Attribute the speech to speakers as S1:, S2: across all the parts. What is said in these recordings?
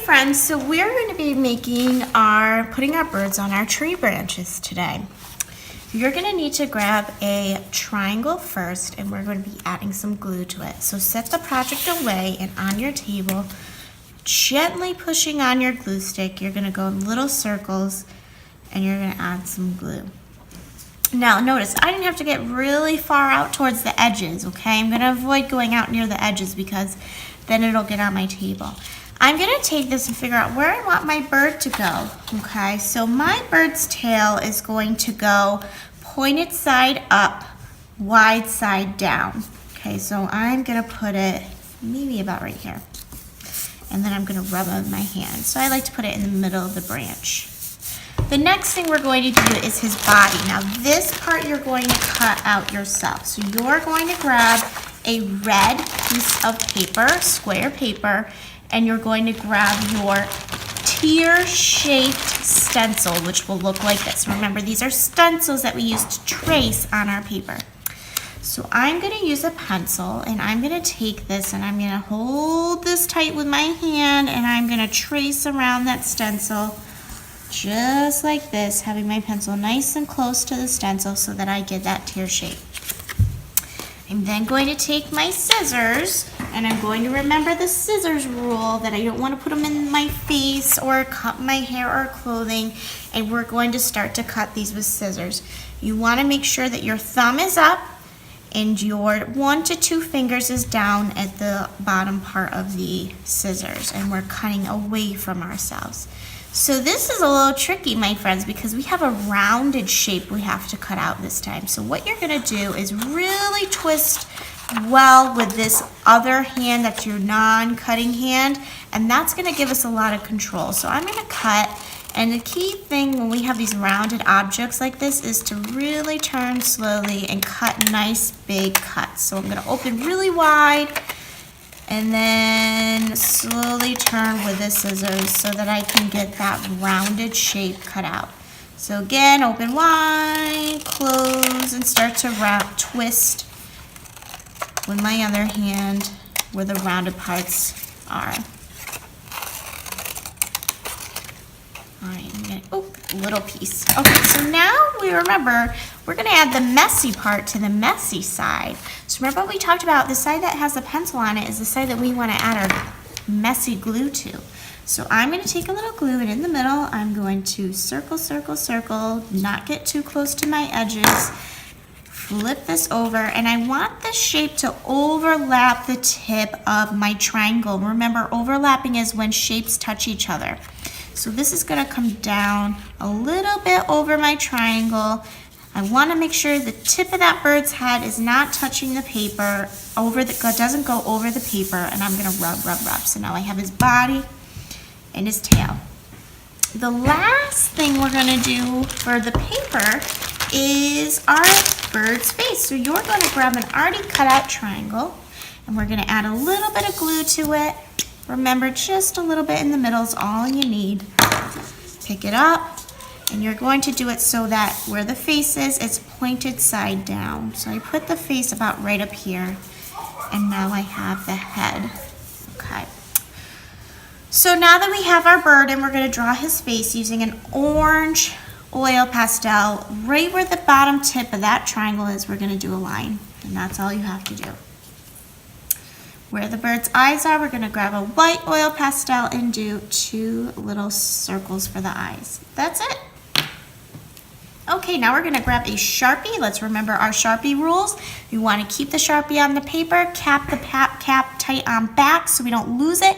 S1: friends, so we're going to be putting our birds on our tree branches today. You're going to need to grab a triangle first, and we're going to be adding some glue to it. So set the project away, and on your table, gently pushing on your glue stick, you're going to go in little circles, and you're going to add some glue. Now notice, I didn't have to get really far out towards the edges, okay? I'm going to avoid going out near the edges because then it'll get on my table. I'm going to take this and figure out where I want my bird to go, okay? So my bird's tail is going to go pointed side up, wide side down. Okay, so I'm going to put it maybe about right here. And then I'm going to rub it with my hand. So I like to put it in the middle of the branch. The next thing we're going to do is his body. Now this part you're going to cut out yourself. So you're going to grab a red piece of paper, square paper, and you're going to grab your tear-shaped stencil, which will look like this. Remember, these are stencils that we use to trace on our paper. So I'm going to use a pencil, and I'm going to take this, and I'm going to hold this tight with my hand, and I'm going to trace around that stencil just like this, having my pencil nice and close to the stencil so that I get that tear shape. I'm then going to take my scissors, and I'm going to remember the scissors rule that I don't want to put them in my face or cut my hair or clothing, and we're going to start to cut these with scissors. You want to make sure that your thumb is up and your 1 to 2 fingers is down at the bottom part of the scissors, and we're cutting away from ourselves. So this is a little tricky, my friends, because we have a rounded shape we have to cut out this time. So what you're going to do is really twist well with this other hand, that's your non-cutting hand, and that's going to give us a lot of control. So I'm going to cut, and the key thing when we have these rounded objects like this is to really turn slowly and cut nice big cuts. So I'm going to open really wide, and then slowly turn with the scissors so that I can get that rounded shape cut out. So again, open wide, close, and start to twist with my other hand where the rounded parts are. Little piece. Okay, so now we remember we're going to add the messy part to the messy side. So remember what we talked about, the side that has the pencil on it is the side that we want to add our messy glue to. So I'm going to take a little glue, and in the middle I'm going to circle, circle, circle, not get too close to my edges. Flip this over, and I want the shape to overlap the tip of my triangle. Remember, overlapping is when shapes touch each other. So this is going to come down a little bit over my triangle. I want to make sure the tip of that bird's head is not touching the paper, doesn't go over the paper, and I'm going to rub, rub, rub. So now I have his body and his tail. The last thing we're going to do for the paper is our bird's face. So you're going to grab an already cut out triangle, and we're going to add a little bit of glue to it. Remember, just a little bit in the middle is all you need. Pick it up, and you're going to do it so that where the face is, it's pointed side down. So I put the face about right up here, and now I have the head. Okay. So now that we have our bird, and we're going to draw his face using an orange oil pastel, right where the bottom tip of that triangle is, we're going to do a line, and that's all you have to do. Where the bird's eyes are, we're going to grab a white oil pastel and do 2 little circles for the eyes. That's it. Okay, now we're going to grab a Sharpie. Let's remember our Sharpie rules. You want to keep the Sharpie on the paper, cap the cap tight on back so we don't lose it.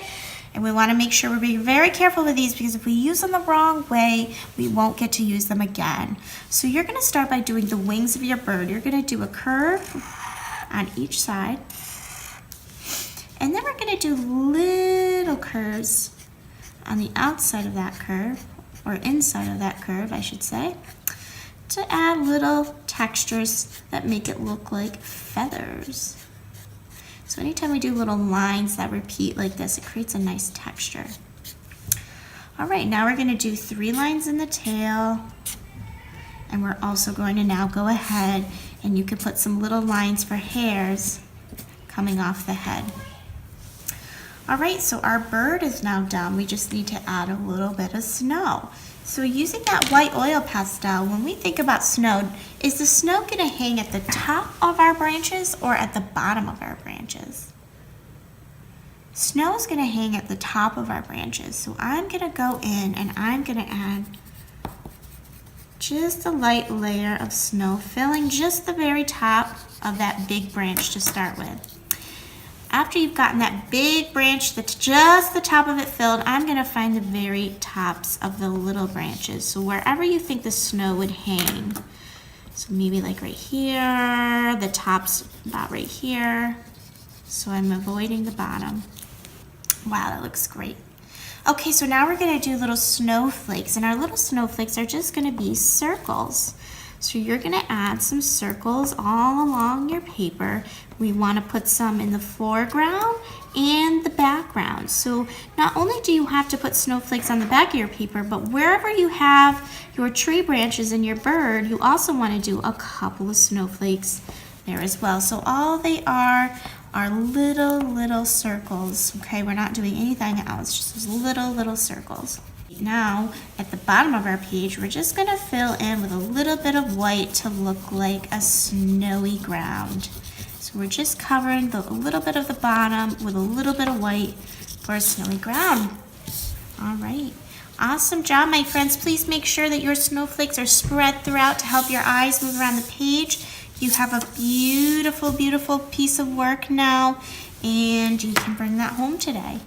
S1: And we want to make sure we're being very careful with these, because if we use them the wrong way, we won't get to use them again. So you're going to start by doing the wings of your bird. You're going to do a curve on each side. And then we're going to do little curves on the outside of that curve, or inside of that curve, I should say, to add little textures that make it look like feathers. So anytime we do little lines that repeat like this, it creates a nice texture. All right, now we're going to do 3 lines in the tail, and we're also going to now go ahead, and you can put some little lines for hairs coming off the head. All right, so our bird is now done. We just need to add a little bit of snow. So using that white oil pastel, when we think about snow, is the snow gonna hang at the top of our branches or at the bottom of our branches? Snow is gonna hang at the top of our branches. So I'm gonna go in and I'm gonna add just a light layer of snow, filling just the very top of that big branch to start with. After you've gotten that big branch that's just the top of it filled, I'm gonna find the very tops of the little branches. So wherever you think the snow would hang. So maybe like right here, the top's about right here. So I'm avoiding the bottom. Wow, that looks great. Okay, so now we're gonna do little snowflakes, and our little snowflakes are just gonna be circles. So you're gonna add some circles all along your paper. We wanna put some in the foreground and the background. So not only do you have to put snowflakes on the back of your paper, but wherever you have your tree branches and your bird, you also wanna do a couple of snowflakes there as well. So all they are little circles, okay? We're not doing anything else, just those little circles. Now, at the bottom of our page, we're just gonna fill in with a little bit of white to look like a snowy ground. So we're just covering a little bit of the bottom with a little bit of white for a snowy ground. All right, awesome job, my friends. Please make sure that your snowflakes are spread throughout to help your eyes move around the page. You have a beautiful, beautiful piece of work now, and you can bring that home today.